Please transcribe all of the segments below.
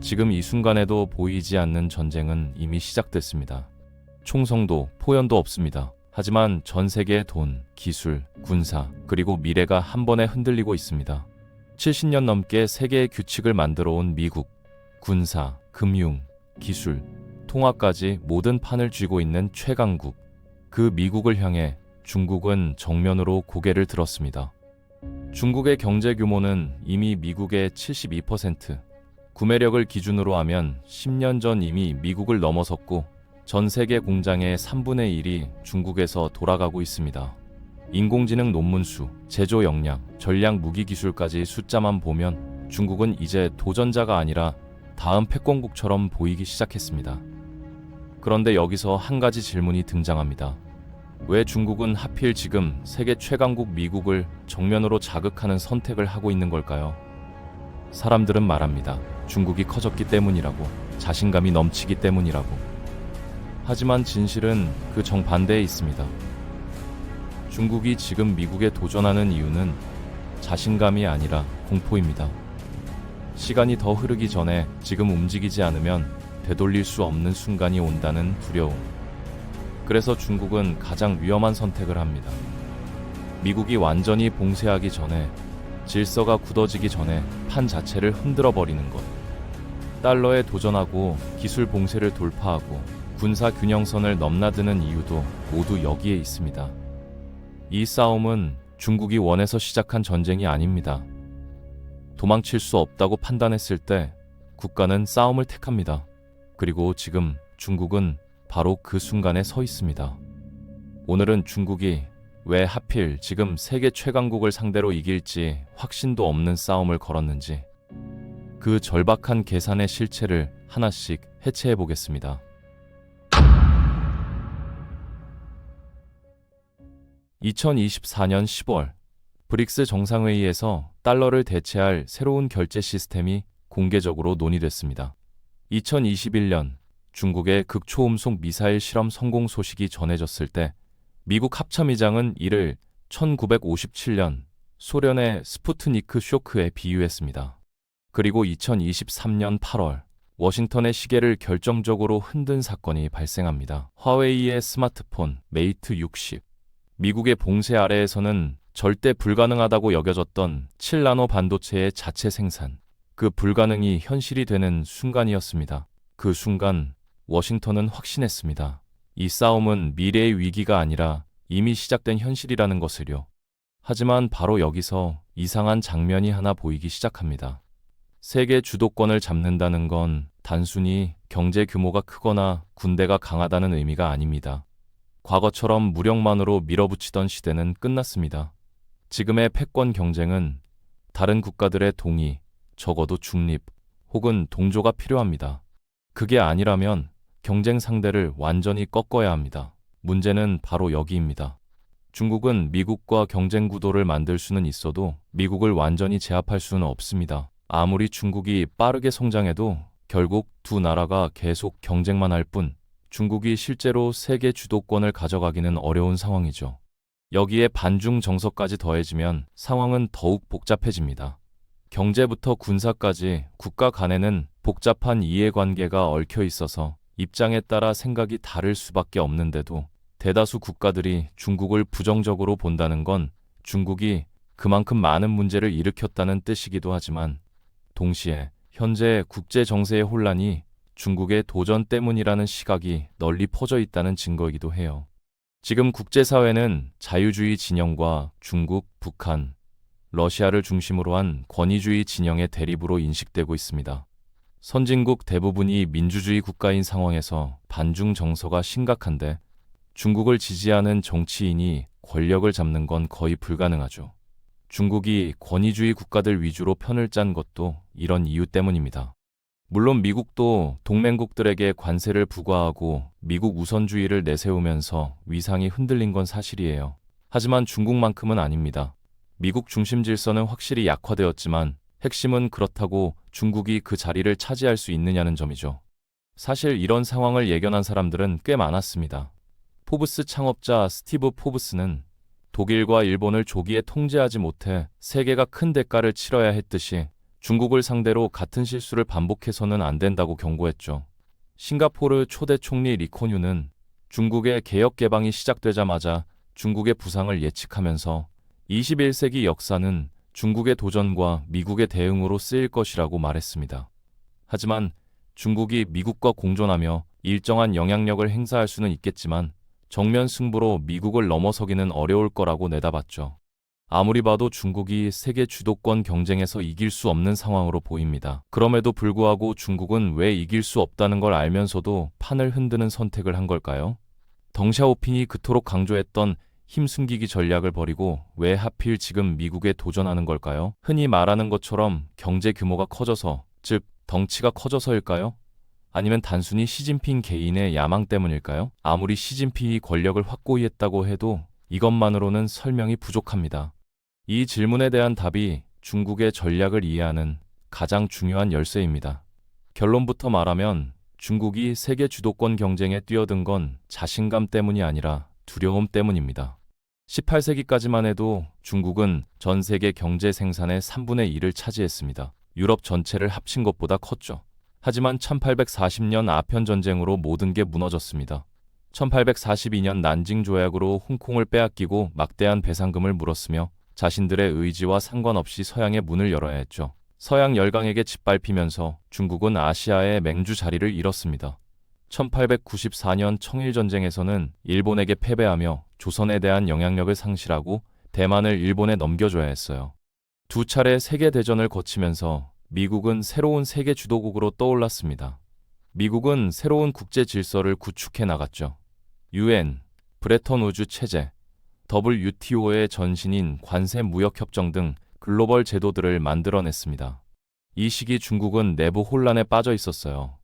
지금 이 순간에도 보이지 않는 전쟁은 이미 시작됐습니다. 총성도 포연도 없습니다. 하지만 전 세계의 돈, 기술, 군사, 그리고 미래가 한 번에 흔들리고 있습니다. 70년 넘게 세계의 규칙을 만들어 온 미국, 군사, 금융, 기술, 통화까지 모든 판을 쥐고 있는 최강국. 그 미국을 향해 중국은 정면으로 고개를 들었습니다. 중국의 경제 규모는 이미 미국의 72%, 구매력을 기준으로 하면 10년 전 이미 미국을 넘어섰고 전 세계 공장의 3분의 1이 중국에서 돌아가고 있습니다. 인공지능 논문 수, 제조 역량, 전략 무기 기술까지 숫자만 보면 중국은 이제 도전자가 아니라 다음 패권국처럼 보이기 시작했습니다. 그런데 여기서 한 가지 질문이 등장합니다. 왜 중국은 하필 지금 세계 최강국 미국을 정면으로 자극하는 선택을 하고 있는 걸까요? 사람들은 말합니다. 중국이 커졌기 때문이라고, 자신감이 넘치기 때문이라고. 하지만 진실은 그 정반대에 있습니다. 중국이 지금 미국에 도전하는 이유는 자신감이 아니라 공포입니다. 시간이 더 흐르기 전에 지금 움직이지 않으면 되돌릴 수 없는 순간이 온다는 두려움. 그래서 중국은 가장 위험한 선택을 합니다. 미국이 완전히 봉쇄하기 전에, 질서가 굳어지기 전에 판 자체를 흔들어 버리는 것. 달러에 도전하고 기술 봉쇄를 돌파하고 군사 균형선을 넘나드는 이유도 모두 여기에 있습니다. 이 싸움은 중국이 원해서 시작한 전쟁이 아닙니다. 도망칠 수 없다고 판단했을 때 국가는 싸움을 택합니다. 그리고 지금 중국은 바로 그 순간에 서 있습니다. 오늘은 중국이 왜 하필 지금 세계 최강국을 상대로 이길지 확신도 없는 싸움을 걸었는지, 그 절박한 계산의 실체를 하나씩 해체해 보겠습니다. 2024년 10월, 브릭스 정상회의에서 달러를 대체할 새로운 결제 시스템이 공개적으로 논의됐습니다. 2021년, 중국의 극초음속 미사일 실험 성공 소식이 전해졌을 때 미국 합참의장은 이를 1957년 소련의 스푸트니크 쇼크에 비유했습니다. 그리고 2023년 8월, 워싱턴의 시계를 결정적으로 흔든 사건이 발생합니다. 화웨이의 스마트폰 메이트 60. 미국의 봉쇄 아래에서는 절대 불가능하다고 여겨졌던 7나노 반도체의 자체 생산, 그 불가능이 현실이 되는 순간이었습니다. 그 순간 워싱턴은 확신했습니다. 이 싸움은 미래의 위기가 아니라 이미 시작된 현실이라는 것을요. 하지만 바로 여기서 이상한 장면이 하나 보이기 시작합니다. 세계 주도권을 잡는다는 건 단순히 경제 규모가 크거나 군대가 강하다는 의미가 아닙니다. 과거처럼 무력만으로 밀어붙이던 시대는 끝났습니다. 지금의 패권 경쟁은 다른 국가들의 동의, 적어도 중립 혹은 동조가 필요합니다. 그게 아니라면 경쟁 상대를 완전히 꺾어야 합니다. 문제는 바로 여기입니다. 중국은 미국과 경쟁 구도를 만들 수는 있어도 미국을 완전히 제압할 수는 없습니다. 아무리 중국이 빠르게 성장해도 결국 두 나라가 계속 경쟁만 할 뿐, 중국이 실제로 세계 주도권을 가져가기는 어려운 상황이죠. 여기에 반중 정서까지 더해지면 상황은 더욱 복잡해집니다. 경제부터 군사까지 국가 간에는 복잡한 이해관계가 얽혀 있어서 입장에 따라 생각이 다를 수밖에 없는데도 대다수 국가들이 중국을 부정적으로 본다는 건 중국이 그만큼 많은 문제를 일으켰다는 뜻이기도 하지만, 동시에 현재 국제 정세의 혼란이 중국의 도전 때문이라는 시각이 널리 퍼져 있다는 증거이기도 해요. 지금 국제사회는 자유주의 진영과 중국, 북한, 러시아를 중심으로 한 권위주의 진영의 대립으로 인식되고 있습니다. 선진국 대부분이 민주주의 국가인 상황에서 반중 정서가 심각한데 중국을 지지하는 정치인이 권력을 잡는 건 거의 불가능하죠. 중국이 권위주의 국가들 위주로 편을 짠 것도 이런 이유 때문입니다. 물론 미국도 동맹국들에게 관세를 부과하고 미국 우선주의를 내세우면서 위상이 흔들린 건 사실이에요. 하지만 중국만큼은 아닙니다. 미국 중심 질서는 확실히 약화되었지만 핵심은 그렇다고 중국이 그 자리를 차지할 수 있느냐는 점이죠. 사실 이런 상황을 예견한 사람들은 꽤 많았습니다. 포브스 창업자 스티브 포브스는 독일과 일본을 조기에 통제하지 못해 세계가 큰 대가를 치러야 했듯이 중국을 상대로 같은 실수를 반복해서는 안 된다고 경고했죠. 싱가포르 초대 총리 리코뉴는 중국의 개혁 개방이 시작되자마자 중국의 부상을 예측하면서 21세기 역사는 중국의 도전과 미국의 대응으로 쓰일 것이라고 말했습니다. 하지만 중국이 미국과 공존하며 일정한 영향력을 행사할 수는 있겠지만 정면 승부로 미국을 넘어서기는 어려울 거라고 내다봤죠. 아무리 봐도 중국이 세계 주도권 경쟁에서 이길 수 없는 상황으로 보입니다. 그럼에도 불구하고 중국은 왜 이길 수 없다는 걸 알면서도 판을 흔드는 선택을 한 걸까요? 덩샤오핑이 그토록 강조했던 힘 숨기기 전략을 버리고 왜 하필 지금 미국에 도전하는 걸까요? 흔히 말하는 것처럼 경제 규모가 커져서, 즉 덩치가 커져서일까요? 아니면 단순히 시진핑 개인의 야망 때문일까요? 아무리 시진핑이 권력을 확고히 했다고 해도 이것만으로는 설명이 부족합니다. 이 질문에 대한 답이 중국의 전략을 이해하는 가장 중요한 열쇠입니다. 결론부터 말하면 중국이 세계 주도권 경쟁에 뛰어든 건 자신감 때문이 아니라 두려움 때문입니다. 18세기까지만 해도 중국은 전 세계 경제 생산의 3분의 1을 차지했습니다. 유럽 전체를 합친 것보다 컸죠. 하지만 1840년 아편 전쟁으로 모든 게 무너졌습니다. 1842년 난징 조약으로 홍콩을 빼앗기고 막대한 배상금을 물었으며 자신들의 의지와 상관없이 서양의 문을 열어야 했죠. 서양 열강에게 짓밟히면서 중국은 아시아의 맹주 자리를 잃었습니다. 1894년 청일전쟁에서는 일본에게 패배하며 조선에 대한 영향력을 상실하고 대만을 일본에 넘겨줘야 했어요. 두 차례 세계대전을 거치면서 미국은 새로운 세계 주도국으로 떠올랐습니다. 미국은 새로운 국제 질서를 구축해 나갔죠. UN, 브레턴 우즈 체제, WTO의 전신인 관세 무역 협정 등 글로벌 제도들을 만들어냈습니다. 이 시기 중국은 내부 혼란에 빠져 있었어요.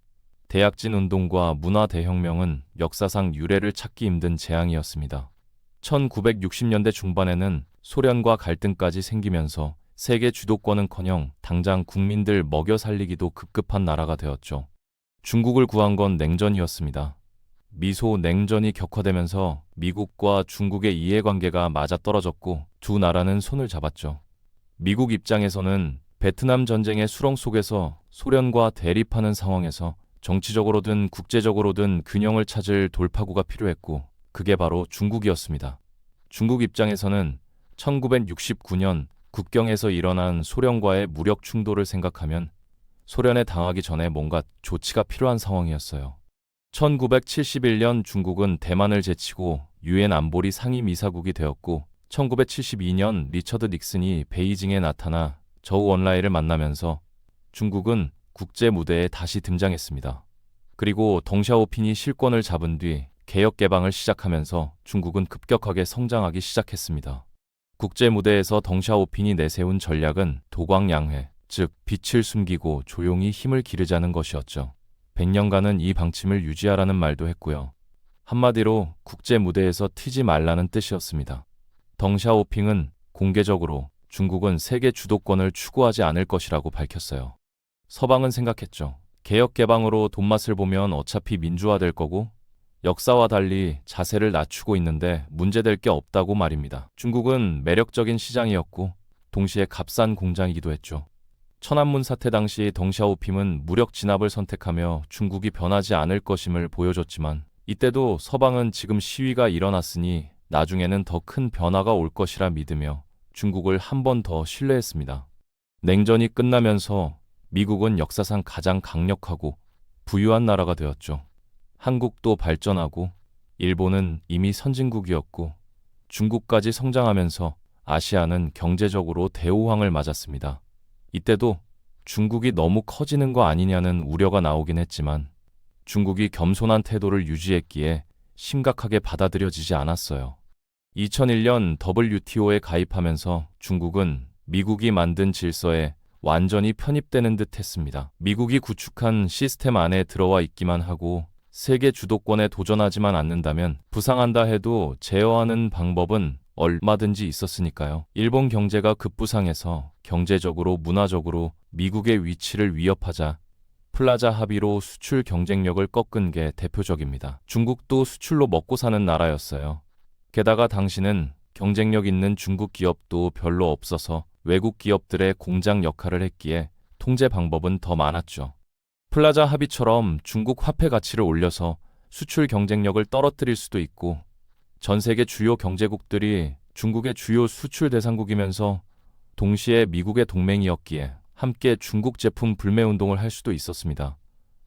대약진 운동과 문화 대혁명은 역사상 유례를 찾기 힘든 재앙이었습니다. 1960년대 중반에는 소련과 갈등까지 생기면서 세계 주도권은커녕 당장 국민들 먹여 살리기도 급급한 나라가 되었죠. 중국을 구한 건 냉전이었습니다. 미소 냉전이 격화되면서 미국과 중국의 이해관계가 맞아떨어졌고 두 나라는 손을 잡았죠. 미국 입장에서는 베트남 전쟁의 수렁 속에서 소련과 대립하는 상황에서 정치적으로든 국제적으로든 균형을 찾을 돌파구가 필요했고 그게 바로 중국이었습니다. 중국 입장에서는 1969년 국경에서 일어난 소련과의 무력 충돌을 생각하면 소련에 당하기 전에 뭔가 조치가 필요한 상황이었어요. 1971년 중국은 대만을 제치고 유엔 안보리 상임이사국이 되었고 1972년 리처드 닉슨이 베이징에 나타나 저우 언라이를 만나면서 중국은 국제 무대에 다시 등장했습니다. 그리고 덩샤오핑이 실권을 잡은 뒤 개혁 개방을 시작하면서 중국은 급격하게 성장하기 시작했습니다. 국제 무대에서 덩샤오핑이 내세운 전략은 도광양회, 즉 빛을 숨기고 조용히 힘을 기르자는 것이었죠. 100년간은 이 방침을 유지하라는 말도 했고요. 한마디로 국제 무대에서 튀지 말라는 뜻이었습니다. 덩샤오핑은 공개적으로 중국은 세계 주도권을 추구하지 않을 것이라고 밝혔어요. 서방은 생각했죠. 개혁 개방으로 돈맛을 보면 어차피 민주화될 거고 역사와 달리 자세를 낮추고 있는데 문제될 게 없다고 말입니다. 중국은 매력적인 시장이었고 동시에 값싼 공장이기도 했죠. 천안문 사태 당시 덩샤오핑은 무력 진압을 선택하며 중국이 변하지 않을 것임을 보여줬지만 이때도 서방은 지금 시위가 일어났으니 나중에는 더 큰 변화가 올 것이라 믿으며 중국을 한 번 더 신뢰했습니다. 냉전이 끝나면서 미국은 역사상 가장 강력하고 부유한 나라가 되었죠. 한국도 발전하고 일본은 이미 선진국이었고 중국까지 성장하면서 아시아는 경제적으로 대호황을 맞았습니다. 이때도 중국이 너무 커지는 거 아니냐는 우려가 나오긴 했지만 중국이 겸손한 태도를 유지했기에 심각하게 받아들여지지 않았어요. 2001년 WTO에 가입하면서 중국은 미국이 만든 질서에 완전히 편입되는 듯 했습니다. 미국이 구축한 시스템 안에 들어와 있기만 하고 세계 주도권에 도전하지만 않는다면 부상한다 해도 제어하는 방법은 얼마든지 있었으니까요. 일본 경제가 급부상해서 경제적으로 문화적으로 미국의 위치를 위협하자 플라자 합의로 수출 경쟁력을 꺾은 게 대표적입니다. 중국도 수출로 먹고 사는 나라였어요. 게다가 당시는 경쟁력 있는 중국 기업도 별로 없어서 외국 기업들의 공장 역할을 했기에 통제 방법은 더 많았죠. 플라자 합의처럼 중국 화폐 가치를 올려서 수출 경쟁력을 떨어뜨릴 수도 있고, 전 세계 주요 경제국들이 중국의 주요 수출 대상국이면서 동시에 미국의 동맹이었기에 함께 중국 제품 불매 운동을 할 수도 있었습니다.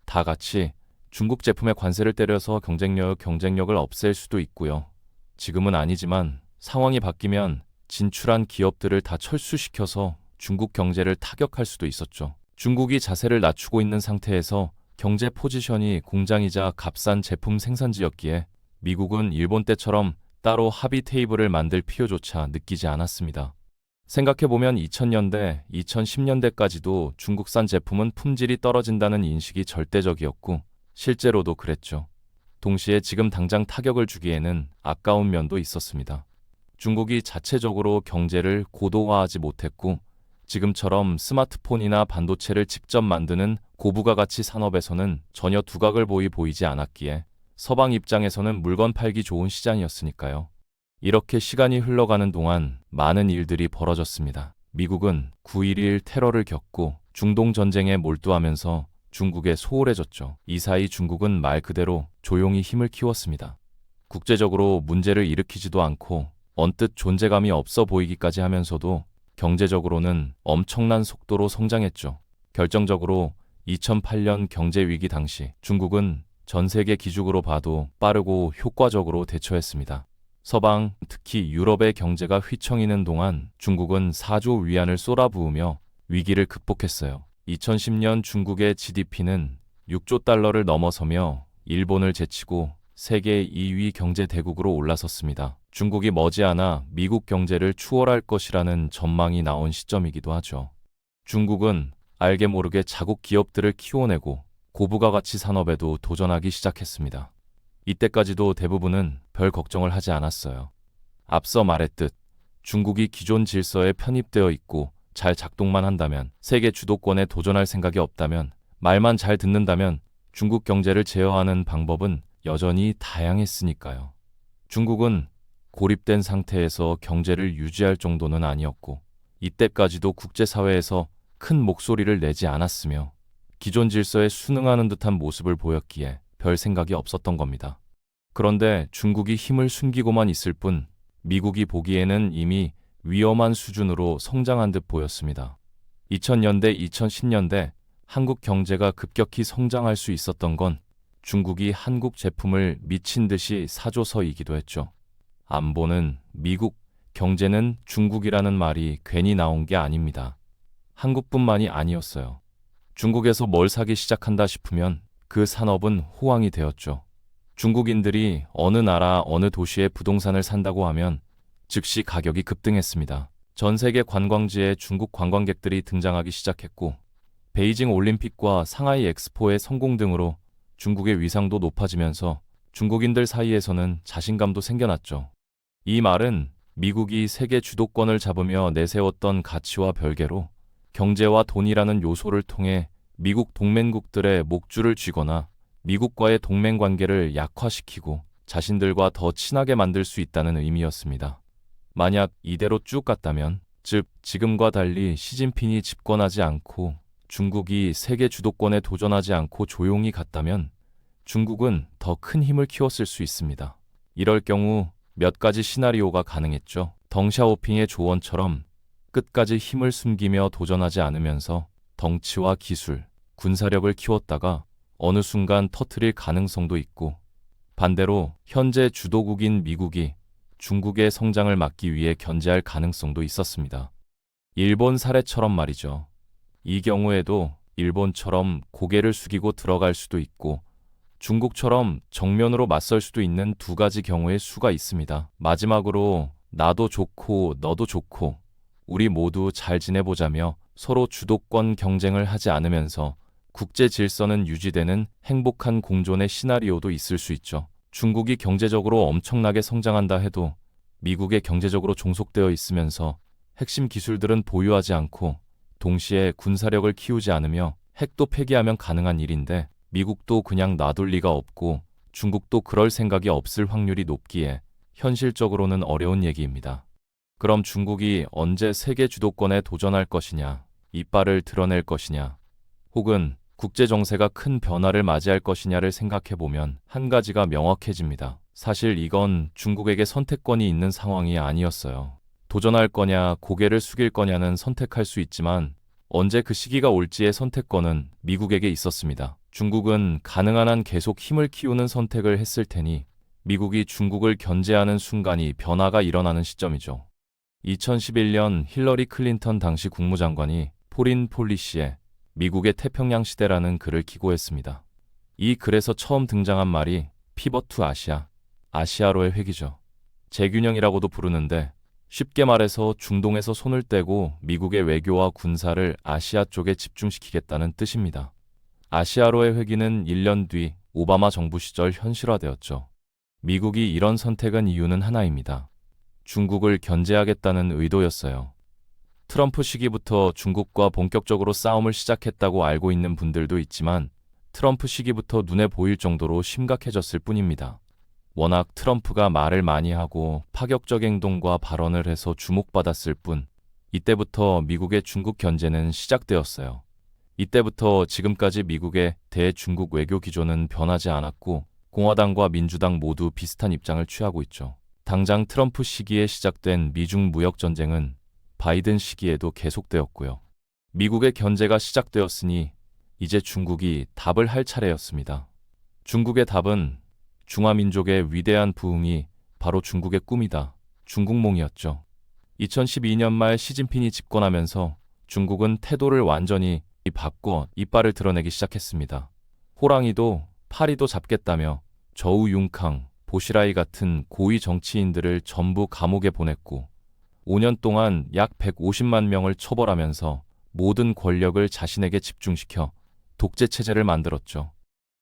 다 같이 중국 제품에 관세를 때려서 경쟁력을 없앨 수도 있고요. 지금은 아니지만 상황이 바뀌면 진출한 기업들을 다 철수시켜서 중국 경제를 타격할 수도 있었죠. 중국이 자세를 낮추고 있는 상태에서 경제 포지션이 공장이자 값싼 제품 생산지였기에 미국은 일본 때처럼 따로 합의 테이블을 만들 필요조차 느끼지 않았습니다. 생각해보면 2000년대, 2010년대까지도 중국산 제품은 품질이 떨어진다는 인식이 절대적이었고 실제로도 그랬죠. 동시에 지금 당장 타격을 주기에는 아까운 면도 있었습니다. 중국이 자체적으로 경제를 고도화하지 못했고 지금처럼 스마트폰이나 반도체를 직접 만드는 고부가가치 산업에서는 전혀 두각을 보이지 않았기에 서방 입장에서는 물건 팔기 좋은 시장이었으니까요. 이렇게 시간이 흘러가는 동안 많은 일들이 벌어졌습니다. 미국은 9.11 테러를 겪고 중동 전쟁에 몰두하면서 중국에 소홀해졌죠. 이 사이 중국은 말 그대로 조용히 힘을 키웠습니다. 국제적으로 문제를 일으키지도 않고 언뜻 존재감이 없어 보이기까지 하면서도 경제적으로는 엄청난 속도로 성장했죠. 결정적으로 2008년 경제 위기 당시 중국은 전 세계 기준으로 봐도 빠르고 효과적으로 대처했습니다. 서방, 특히 유럽의 경제가 휘청이는 동안 중국은 4조 위안을 쏟아부으며 위기를 극복했어요. 2010년 중국의 GDP는 6조 달러를 넘어서며 일본을 제치고 세계 2위 경제 대국으로 올라섰습니다. 중국이 머지않아 미국 경제를 추월할 것이라는 전망이 나온 시점이기도 하죠. 중국은 알게 모르게 자국 기업들을 키워내고 고부가가치 산업에도 도전하기 시작했습니다. 이때까지도 대부분은 별 걱정을 하지 않았어요. 앞서 말했듯 중국이 기존 질서에 편입되어 있고 잘 작동만 한다면, 세계 주도권에 도전할 생각이 없다면, 말만 잘 듣는다면 중국 경제를 제어하는 방법은 여전히 다양했으니까요. 중국은 고립된 상태에서 경제를 유지할 정도는 아니었고 이때까지도 국제사회에서 큰 목소리를 내지 않았으며 기존 질서에 순응하는 듯한 모습을 보였기에 별 생각이 없었던 겁니다. 그런데 중국이 힘을 숨기고만 있을 뿐 미국이 보기에는 이미 위험한 수준으로 성장한 듯 보였습니다. 2000년대, 2010년대 한국 경제가 급격히 성장할 수 있었던 건 중국이 한국 제품을 미친 듯이 사줘서이기도 했죠. 안보는 미국, 경제는 중국이라는 말이 괜히 나온 게 아닙니다. 한국뿐만이 아니었어요. 중국에서 뭘 사기 시작한다 싶으면 그 산업은 호황이 되었죠. 중국인들이 어느 나라, 어느 도시의 부동산을 산다고 하면 즉시 가격이 급등했습니다. 전 세계 관광지에 중국 관광객들이 등장하기 시작했고 베이징 올림픽과 상하이 엑스포의 성공 등으로 중국의 위상도 높아지면서 중국인들 사이에서는 자신감도 생겨났죠. 이 말은 미국이 세계 주도권을 잡으며 내세웠던 가치와 별개로 경제와 돈이라는 요소를 통해 미국 동맹국들의 목줄을 쥐거나 미국과의 동맹 관계를 약화시키고 자신들과 더 친하게 만들 수 있다는 의미였습니다. 만약 이대로 쭉 갔다면, 즉 지금과 달리 시진핑이 집권하지 않고 중국이 세계 주도권에 도전하지 않고 조용히 갔다면 중국은 더 큰 힘을 키웠을 수 있습니다. 이럴 경우 몇 가지 시나리오가 가능했죠. 덩샤오핑의 조언처럼 끝까지 힘을 숨기며 도전하지 않으면서 덩치와 기술, 군사력을 키웠다가 어느 순간 터뜨릴 가능성도 있고, 반대로 현재 주도국인 미국이 중국의 성장을 막기 위해 견제할 가능성도 있었습니다. 일본 사례처럼 말이죠. 이 경우에도 일본처럼 고개를 숙이고 들어갈 수도 있고 중국처럼 정면으로 맞설 수도 있는 두 가지 경우의 수가 있습니다. 마지막으로 나도 좋고 너도 좋고 우리 모두 잘 지내보자며 서로 주도권 경쟁을 하지 않으면서 국제 질서는 유지되는 행복한 공존의 시나리오도 있을 수 있죠. 중국이 경제적으로 엄청나게 성장한다 해도 미국에 경제적으로 종속되어 있으면서 핵심 기술들은 보유하지 않고 동시에 군사력을 키우지 않으며 핵도 폐기하면 가능한 일인데 미국도 그냥 놔둘 리가 없고 중국도 그럴 생각이 없을 확률이 높기에 현실적으로는 어려운 얘기입니다. 그럼 중국이 언제 세계 주도권에 도전할 것이냐? 이빨을 드러낼 것이냐, 혹은 국제 정세가 큰 변화를 맞이할 것이냐를 생각해 보면 한 가지가 명확해집니다. 사실 이건 중국에게 선택권이 있는 상황이 아니었어요. 도전할 거냐, 고개를 숙일 거냐는 선택할 수 있지만 언제 그 시기가 올지의 선택권은 미국에게 있었습니다. 중국은 가능한 한 계속 힘을 키우는 선택을 했을 테니 미국이 중국을 견제하는 순간이 변화가 일어나는 시점이죠. 2011년 힐러리 클린턴 당시 국무장관이 포린 폴리시에 미국의 태평양 시대라는 글을 기고했습니다. 이 글에서 처음 등장한 말이 피벗 투 아시아, 아시아로의 회귀죠. 재균형이라고도 부르는데 쉽게 말해서 중동에서 손을 떼고 미국의 외교와 군사를 아시아 쪽에 집중시키겠다는 뜻입니다. 아시아로의 회귀는 1년 뒤 오바마 정부 시절 현실화되었죠. 미국이 이런 선택한 이유는 하나입니다. 중국을 견제하겠다는 의도였어요. 트럼프 시기부터 중국과 본격적으로 싸움을 시작했다고 알고 있는 분들도 있지만 트럼프 시기부터 눈에 보일 정도로 심각해졌을 뿐입니다. 워낙 트럼프가 말을 많이 하고 파격적 행동과 발언을 해서 주목받았을 뿐, 이때부터 미국의 중국 견제는 시작되었어요. 이때부터 지금까지 미국의 대중국 외교 기조는 변하지 않았고 공화당과 민주당 모두 비슷한 입장을 취하고 있죠. 당장 트럼프 시기에 시작된 미중 무역 전쟁은 바이든 시기에도 계속되었고요. 미국의 견제가 시작되었으니 이제 중국이 답을 할 차례였습니다. 중국의 답은 중화민족의 위대한 부흥이 바로 중국의 꿈이다. 중국몽이었죠. 2012년 말 시진핑이 집권하면서 중국은 태도를 완전히 바꿔 이빨을 드러내기 시작했습니다. 호랑이도 파리도 잡겠다며 저우융캉, 보시라이 같은 고위 정치인들을 전부 감옥에 보냈고 5년 동안 약 150만 명을 처벌하면서 모든 권력을 자신에게 집중시켜 독재 체제를 만들었죠.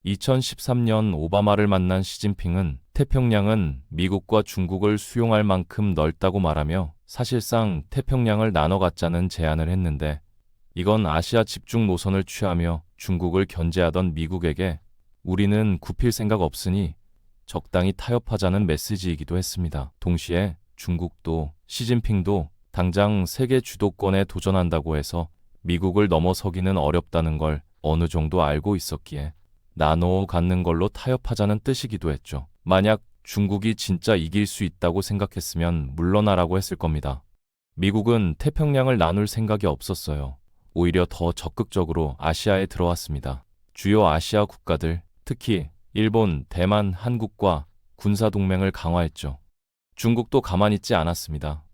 2013년 오바마를 만난 시진핑은 태평양은 미국과 중국을 수용할 만큼 넓다고 말하며 사실상 태평양을 나눠 갖자는 제안을 했는데 이건 아시아 집중 노선을 취하며 중국을 견제하던 미국에게 우리는 굽힐 생각 없으니 적당히 타협하자는 메시지이기도 했습니다. 동시에 중국도 시진핑도 당장 세계 주도권에 도전한다고 해서 미국을 넘어서기는 어렵다는 걸 어느 정도 알고 있었기에 나눠 갖는 걸로 타협하자는 뜻이기도 했죠. 만약 중국이 진짜 이길 수 있다고 생각했으면 물러나라고 했을 겁니다. 미국은 태평양을 나눌 생각이 없었어요. 오히려 더 적극적으로 아시아에 들어왔습니다. 주요 아시아 국가들, 특히 일본, 대만, 한국과 군사동맹을 강화했죠. 중국도 가만히 있지 않았습니다.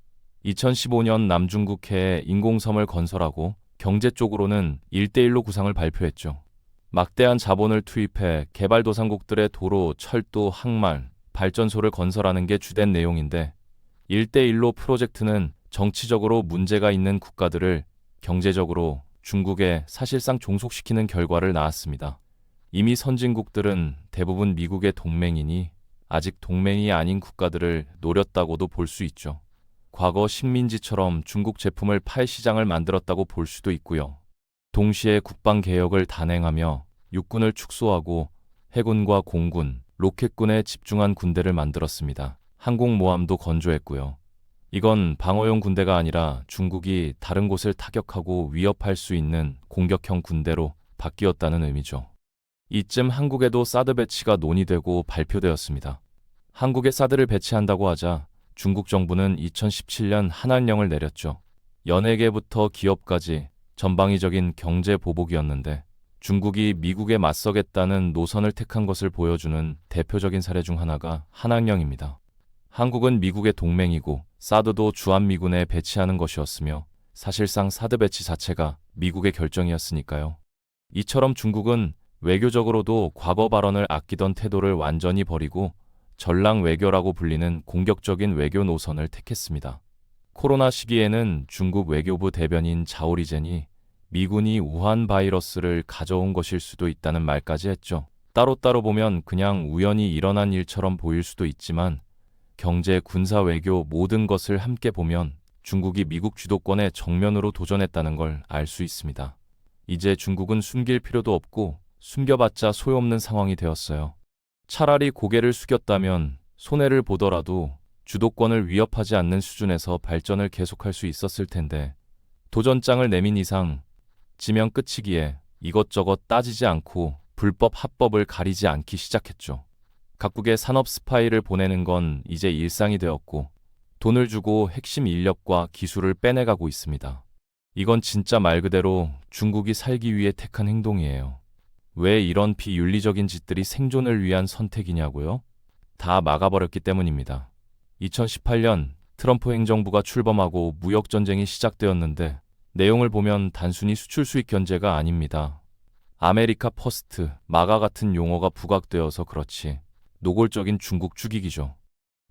2015년 남중국해에 인공섬을 건설하고 경제 쪽으로는 1대1로 구상을 발표했죠. 막대한 자본을 투입해 개발도상국들의 도로, 철도, 항만, 발전소를 건설하는 게 주된 내용인데 1대1로 프로젝트는 정치적으로 문제가 있는 국가들을 경제적으로 중국에 사실상 종속시키는 결과를 낳았습니다. 이미 선진국들은 대부분 미국의 동맹이니 아직 동맹이 아닌 국가들을 노렸다고도 볼 수 있죠. 과거 식민지처럼 중국 제품을 팔 시장을 만들었다고 볼 수도 있고요. 동시에 국방개혁을 단행하며 육군을 축소하고 해군과 공군, 로켓군에 집중한 군대를 만들었습니다. 항공모함도 건조했고요. 이건 방어용 군대가 아니라 중국이 다른 곳을 타격하고 위협할 수 있는 공격형 군대로 바뀌었다는 의미죠. 이쯤 한국에도 사드 배치가 논의되고 발표되었습니다. 한국에 사드를 배치한다고 하자 중국 정부는 2017년 한한령을 내렸죠. 연예계부터 기업까지 전방위적인 경제 보복이었는데 중국이 미국에 맞서겠다는 노선을 택한 것을 보여주는 대표적인 사례 중 하나가 한한령입니다. 한국은 미국의 동맹이고 사드도 주한미군에 배치하는 것이었으며 사실상 사드 배치 자체가 미국의 결정이었으니까요. 이처럼 중국은 외교적으로도 과거 발언을 아끼던 태도를 완전히 버리고 전랑 외교라고 불리는 공격적인 외교 노선을 택했습니다. 코로나 시기에는 중국 외교부 대변인 자오리젠이 미군이 우한 바이러스를 가져온 것일 수도 있다는 말까지 했죠. 따로따로 보면 그냥 우연히 일어난 일처럼 보일 수도 있지만 경제, 군사, 외교 모든 것을 함께 보면 중국이 미국 주도권에 정면으로 도전했다는 걸 알 수 있습니다. 이제 중국은 숨길 필요도 없고 숨겨봤자 소용없는 상황이 되었어요. 차라리 고개를 숙였다면 손해를 보더라도 주도권을 위협하지 않는 수준에서 발전을 계속할 수 있었을 텐데 도전장을 내민 이상 지면 끝이기에 이것저것 따지지 않고 불법 합법을 가리지 않기 시작했죠. 각국의 산업 스파이를 보내는 건 이제 일상이 되었고 돈을 주고 핵심 인력과 기술을 빼내가고 있습니다. 이건 진짜 말 그대로 중국이 살기 위해 택한 행동이에요. 왜 이런 비윤리적인 짓들이 생존을 위한 선택이냐고요? 다 막아버렸기 때문입니다. 2018년 트럼프 행정부가 출범하고 무역전쟁이 시작되었는데 내용을 보면 단순히 수출 수익 견제가 아닙니다. 아메리카 퍼스트, 마가 같은 용어가 부각되어서 그렇지 노골적인 중국 죽이기죠.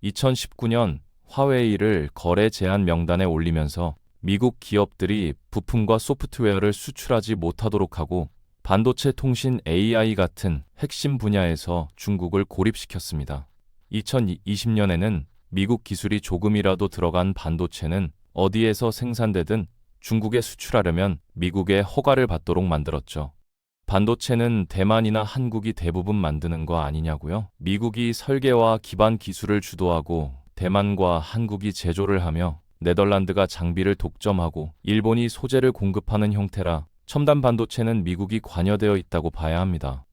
2019년 화웨이를 거래 제한 명단에 올리면서 미국 기업들이 부품과 소프트웨어를 수출하지 못하도록 하고 반도체 통신 AI 같은 핵심 분야에서 중국을 고립시켰습니다. 2020년에는 미국 기술이 조금이라도 들어간 반도체는 어디에서 생산되든 중국에 수출하려면 미국의 허가를 받도록 만들었죠. 반도체는 대만이나 한국이 대부분 만드는 거 아니냐고요? 미국이 설계와 기반 기술을 주도하고 대만과 한국이 제조를 하며 네덜란드가 장비를 독점하고 일본이 소재를 공급하는 형태라 첨단 반도체는 미국이 관여되어 있다고 봐야 합니다.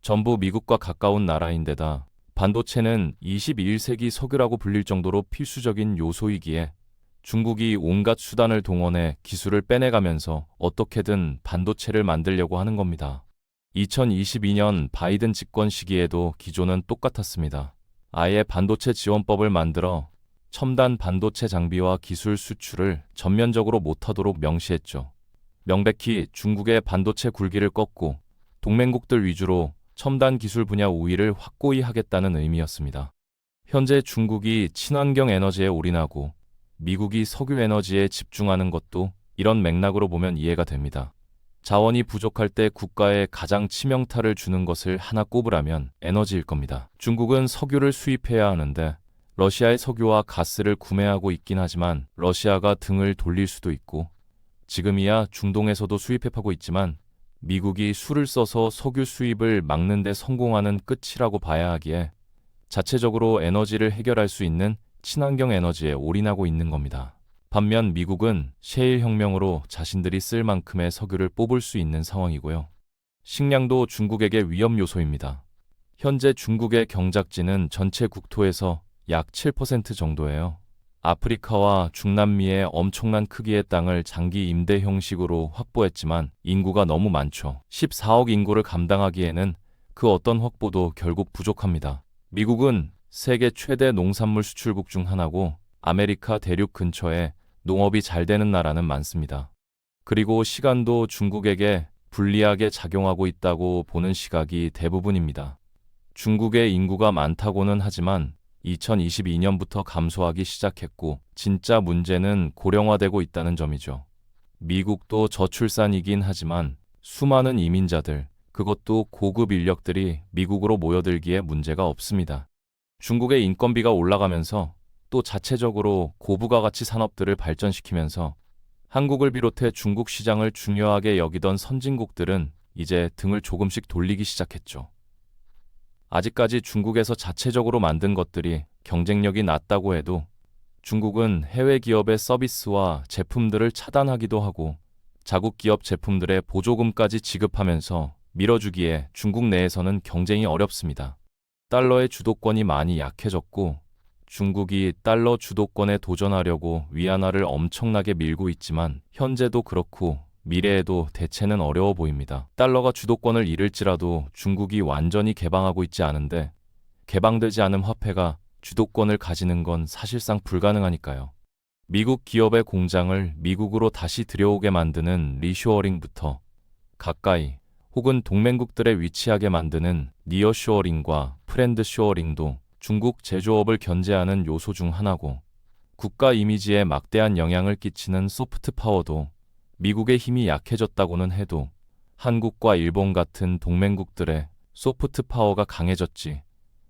전부 미국과 가까운 나라인데다 반도체는 21세기 석유라고 불릴 정도로 필수적인 요소이기에 중국이 온갖 수단을 동원해 기술을 빼내가면서 어떻게든 반도체를 만들려고 하는 겁니다. 2022년 바이든 집권 시기에도 기조는 똑같았습니다. 아예 반도체 지원법을 만들어 첨단 반도체 장비와 기술 수출을 전면적으로 못하도록 명시했죠. 명백히 중국의 반도체 굴기를 꺾고 동맹국들 위주로 첨단 기술 분야 우위를 확고히 하겠다는 의미였습니다. 현재 중국이 친환경 에너지에 올인하고 미국이 석유 에너지에 집중하는 것도 이런 맥락으로 보면 이해가 됩니다. 자원이 부족할 때 국가에 가장 치명타를 주는 것을 하나 꼽으라면 에너지일 겁니다. 중국은 석유를 수입해야 하는데 러시아의 석유와 가스를 구매하고 있긴 하지만 러시아가 등을 돌릴 수도 있고 지금이야 중동에서도 수입해 파고 있지만 미국이 수를 써서 석유 수입을 막는 데 성공하는 끝이라고 봐야 하기에 자체적으로 에너지를 해결할 수 있는 친환경 에너지에 올인하고 있는 겁니다. 반면 미국은 셰일 혁명으로 자신들이 쓸 만큼의 석유를 뽑을 수 있는 상황이고요. 식량도 중국에게 위험 요소입니다. 현재 중국의 경작지는 전체 국토에서 약 7% 정도예요. 아프리카와 중남미의 엄청난 크기의 땅을 장기 임대 형식으로 확보했지만 인구가 너무 많죠. 14억 인구를 감당하기에는 그 어떤 확보도 결국 부족합니다. 미국은 세계 최대 농산물 수출국 중 하나고 아메리카 대륙 근처에 농업이 잘 되는 나라는 많습니다. 그리고 시간도 중국에게 불리하게 작용하고 있다고 보는 시각이 대부분입니다. 중국의 인구가 많다고는 하지만 2022년부터 감소하기 시작했고 진짜 문제는 고령화되고 있다는 점이죠. 미국도 저출산이긴 하지만 수많은 이민자들, 그것도 고급 인력들이 미국으로 모여들기에 문제가 없습니다. 중국의 인건비가 올라가면서 또 자체적으로 고부가가치 산업들을 발전시키면서 한국을 비롯해 중국 시장을 중요하게 여기던 선진국들은 이제 등을 조금씩 돌리기 시작했죠. 아직까지 중국에서 자체적으로 만든 것들이 경쟁력이 낮다고 해도 중국은 해외 기업의 서비스와 제품들을 차단하기도 하고 자국 기업 제품들의 보조금까지 지급하면서 밀어주기에 중국 내에서는 경쟁이 어렵습니다. 달러의 주도권이 많이 약해졌고 중국이 달러 주도권에 도전하려고 위안화를 엄청나게 밀고 있지만 현재도 그렇고 미래에도 대체는 어려워 보입니다. 달러가 주도권을 잃을지라도 중국이 완전히 개방하고 있지 않은데 개방되지 않은 화폐가 주도권을 가지는 건 사실상 불가능하니까요. 미국 기업의 공장을 미국으로 다시 들여오게 만드는 리쇼어링부터 가까이 혹은 동맹국들에 위치하게 만드는 니어쇼어링과 프렌드쇼어링도 중국 제조업을 견제하는 요소 중 하나고 국가 이미지에 막대한 영향을 끼치는 소프트 파워도 미국의 힘이 약해졌다고는 해도 한국과 일본 같은 동맹국들의 소프트 파워가 강해졌지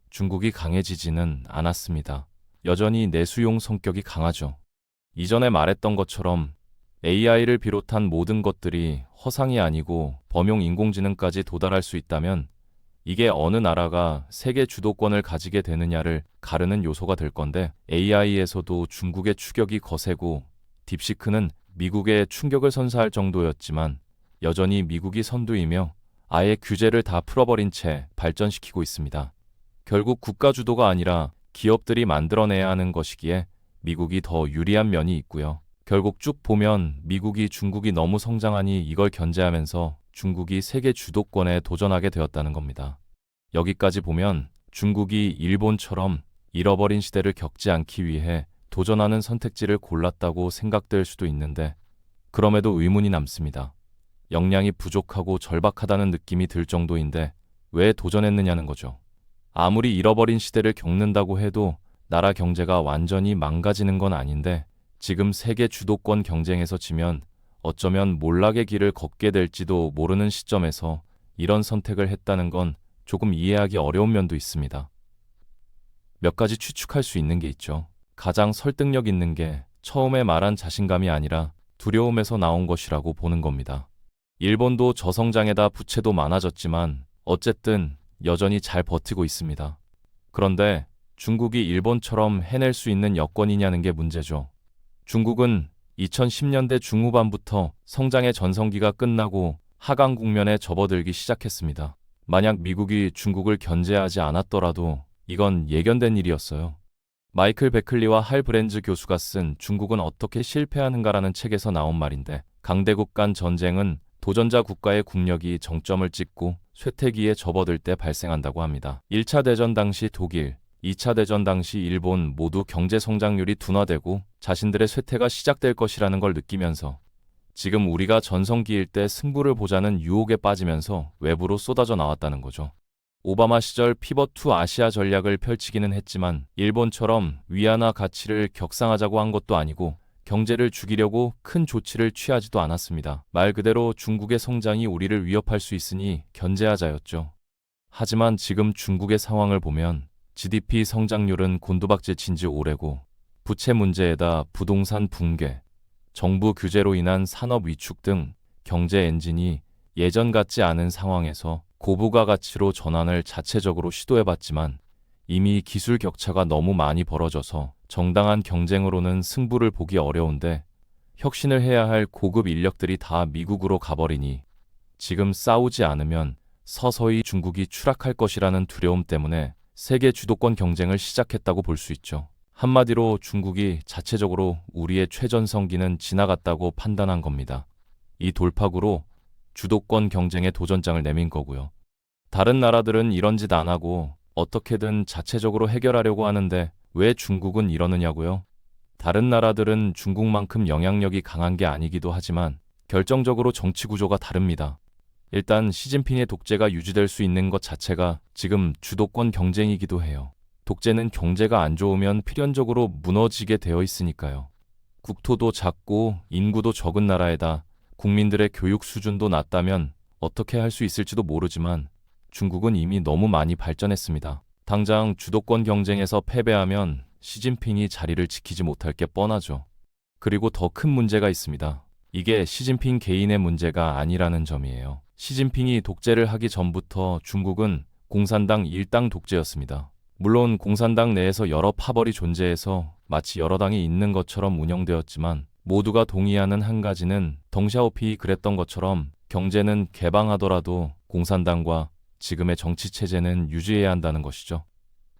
중국이 강해지지는 않았습니다. 여전히 내수용 성격이 강하죠. 이전에 말했던 것처럼 AI를 비롯한 모든 것들이 허상이 아니고 범용 인공지능까지 도달할 수 있다면 이게 어느 나라가 세계 주도권을 가지게 되느냐를 가르는 요소가 될 건데 AI에서도 중국의 추격이 거세고 딥시크는 미국에 충격을 선사할 정도였지만 여전히 미국이 선두이며 아예 규제를 다 풀어버린 채 발전시키고 있습니다. 결국 국가 주도가 아니라 기업들이 만들어내야 하는 것이기에 미국이 더 유리한 면이 있고요. 결국 쭉 보면 미국이 중국이 너무 성장하니 이걸 견제하면서 중국이 세계 주도권에 도전하게 되었다는 겁니다. 여기까지 보면 중국이 일본처럼 잃어버린 시대를 겪지 않기 위해 도전하는 선택지를 골랐다고 생각될 수도 있는데 그럼에도 의문이 남습니다. 역량이 부족하고 절박하다는 느낌이 들 정도인데 왜 도전했느냐는 거죠. 아무리 잃어버린 시대를 겪는다고 해도 나라 경제가 완전히 망가지는 건 아닌데 지금 세계 주도권 경쟁에서 지면 어쩌면 몰락의 길을 걷게 될지도 모르는 시점에서 이런 선택을 했다는 건 조금 이해하기 어려운 면도 있습니다. 몇 가지 추측할 수 있는 게 있죠. 가장 설득력 있는 게 처음에 말한 자신감이 아니라 두려움에서 나온 것이라고 보는 겁니다. 일본도 저성장에다 부채도 많아졌지만 어쨌든 여전히 잘 버티고 있습니다. 그런데 중국이 일본처럼 해낼 수 있는 여건이냐는 게 문제죠. 중국은 2010년대 중후반부터 성장의 전성기가 끝나고 하강 국면에 접어들기 시작했습니다. 만약 미국이 중국을 견제하지 않았더라도 이건 예견된 일이었어요. 마이클 베클리와 할 브렌즈 교수가 쓴 중국은 어떻게 실패하는가라는 책에서 나온 말인데 강대국 간 전쟁은 도전자 국가의 국력이 정점을 찍고 쇠퇴기에 접어들 때 발생한다고 합니다. 1차 대전 당시 독일, 2차 대전 당시 일본 모두 경제 성장률이 둔화되고 자신들의 쇠퇴가 시작될 것이라는 걸 느끼면서 지금 우리가 전성기일 때 승부를 보자는 유혹에 빠지면서 외부로 쏟아져 나왔다는 거죠. 오바마 시절 피벗 투 아시아 전략을 펼치기는 했지만 일본처럼 위안화 가치를 격상하자고 한 것도 아니고 경제를 죽이려고 큰 조치를 취하지도 않았습니다. 말 그대로 중국의 성장이 우리를 위협할 수 있으니 견제하자였죠. 하지만 지금 중국의 상황을 보면 GDP 성장률은 곤두박질친 지 오래고 부채 문제에다 부동산 붕괴, 정부 규제로 인한 산업 위축 등 경제 엔진이 예전 같지 않은 상황에서 고부가 가치로 전환을 자체적으로 시도해봤지만 이미 기술 격차가 너무 많이 벌어져서 정당한 경쟁으로는 승부를 보기 어려운데 혁신을 해야 할 고급 인력들이 다 미국으로 가버리니 지금 싸우지 않으면 서서히 중국이 추락할 것이라는 두려움 때문에 세계 주도권 경쟁을 시작했다고 볼 수 있죠. 한마디로 중국이 자체적으로 우리의 최전성기는 지나갔다고 판단한 겁니다. 이 돌파구로 주도권 경쟁에 도전장을 내민 거고요. 다른 나라들은 이런 짓 안 하고 어떻게든 자체적으로 해결하려고 하는데 왜 중국은 이러느냐고요? 다른 나라들은 중국만큼 영향력이 강한 게 아니기도 하지만 결정적으로 정치 구조가 다릅니다. 일단 시진핑의 독재가 유지될 수 있는 것 자체가 지금 주도권 경쟁이기도 해요. 독재는 경제가 안 좋으면 필연적으로 무너지게 되어 있으니까요. 국토도 작고 인구도 적은 나라에다 국민들의 교육 수준도 낮다면 어떻게 할 수 있을지도 모르지만 중국은 이미 너무 많이 발전했습니다. 당장 주도권 경쟁에서 패배하면 시진핑이 자리를 지키지 못할 게 뻔하죠. 그리고 더 큰 문제가 있습니다. 이게 시진핑 개인의 문제가 아니라는 점이에요. 시진핑이 독재를 하기 전부터 중국은 공산당 일당 독재였습니다. 물론 공산당 내에서 여러 파벌이 존재해서 마치 여러 당이 있는 것처럼 운영되었지만 모두가 동의하는 한 가지는 덩샤오피이 그랬던 것처럼 경제는 개방하더라도 공산당과 지금의 정치체제는 유지해야 한다는 것이죠.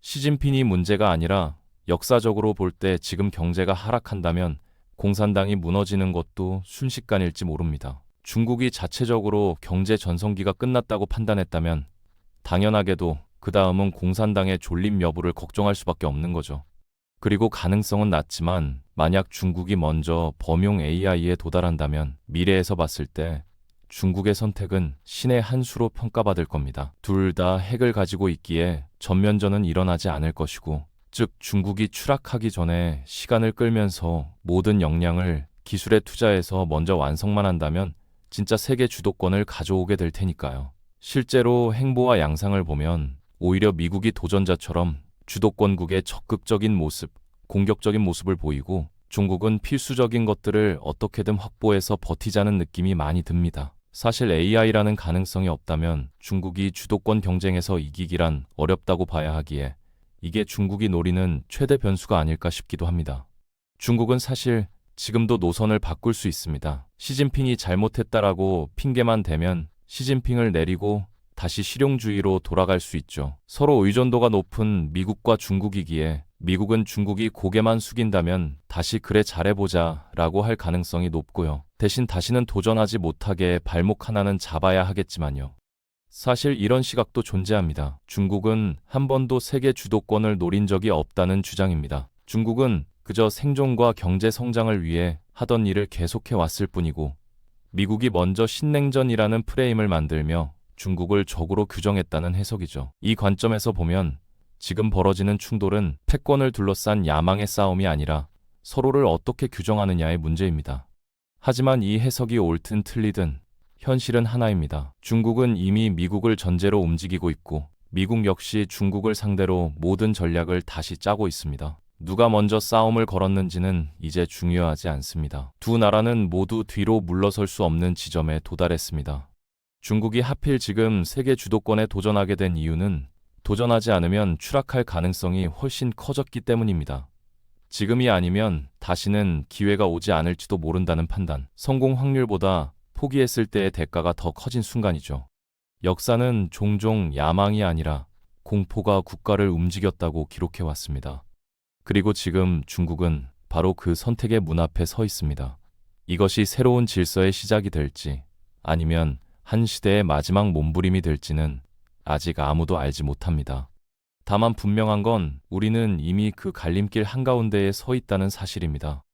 시진핑이 문제가 아니라 역사적으로 볼 때 지금 경제가 하락한다면 공산당이 무너지는 것도 순식간일지 모릅니다. 중국이 자체적으로 경제 전성기가 끝났다고 판단했다면 당연하게도 그 다음은 공산당의 존립 여부를 걱정할 수밖에 없는 거죠. 그리고 가능성은 낮지만 만약 중국이 먼저 범용 AI에 도달한다면 미래에서 봤을 때 중국의 선택은 신의 한 수로 평가받을 겁니다. 둘 다 핵을 가지고 있기에 전면전은 일어나지 않을 것이고, 즉 중국이 추락하기 전에 시간을 끌면서 모든 역량을 기술에 투자해서 먼저 완성만 한다면 진짜 세계 주도권을 가져오게 될 테니까요. 실제로 행보와 양상을 보면 오히려 미국이 도전자처럼 주도권국의 적극적인 모습, 공격적인 모습을 보이고 중국은 필수적인 것들을 어떻게든 확보해서 버티자는 느낌이 많이 듭니다. 사실 AI라는 가능성이 없다면 중국이 주도권 경쟁에서 이기기란 어렵다고 봐야 하기에 이게 중국이 노리는 최대 변수가 아닐까 싶기도 합니다. 중국은 사실 지금도 노선을 바꿀 수 있습니다. 시진핑이 잘못했다라고 핑계만 대면 시진핑을 내리고 다시 실용주의로 돌아갈 수 있죠. 서로 의존도가 높은 미국과 중국이기에 미국은 중국이 고개만 숙인다면 다시 그래 잘해보자 라고 할 가능성이 높고요. 대신 다시는 도전하지 못하게 발목 하나는 잡아야 하겠지만요. 사실 이런 시각도 존재합니다. 중국은 한 번도 세계 주도권을 노린 적이 없다는 주장입니다. 중국은 그저 생존과 경제 성장을 위해 하던 일을 계속해 왔을 뿐이고 미국이 먼저 신냉전이라는 프레임을 만들며 중국을 적으로 규정했다는 해석이죠. 이 관점에서 보면 지금 벌어지는 충돌은 패권을 둘러싼 야망의 싸움이 아니라 서로를 어떻게 규정하느냐의 문제입니다. 하지만 이 해석이 옳든 틀리든 현실은 하나입니다. 중국은 이미 미국을 전제로 움직이고 있고 미국 역시 중국을 상대로 모든 전략을 다시 짜고 있습니다. 누가 먼저 싸움을 걸었는지는 이제 중요하지 않습니다. 두 나라는 모두 뒤로 물러설 수 없는 지점에 도달했습니다. 중국이 하필 지금 세계 주도권에 도전하게 된 이유는 도전하지 않으면 추락할 가능성이 훨씬 커졌기 때문입니다. 지금이 아니면 다시는 기회가 오지 않을지도 모른다는 판단, 성공 확률보다 포기했을 때의 대가가 더 커진 순간이죠. 역사는 종종 야망이 아니라 공포가 국가를 움직였다고 기록해왔습니다. 그리고 지금 중국은 바로 그 선택의 문 앞에 서 있습니다. 이것이 새로운 질서의 시작이 될지 아니면 한 시대의 마지막 몸부림이 될지는 아직 아무도 알지 못합니다. 다만 분명한 건 우리는 이미 그 갈림길 한가운데에 서 있다는 사실입니다.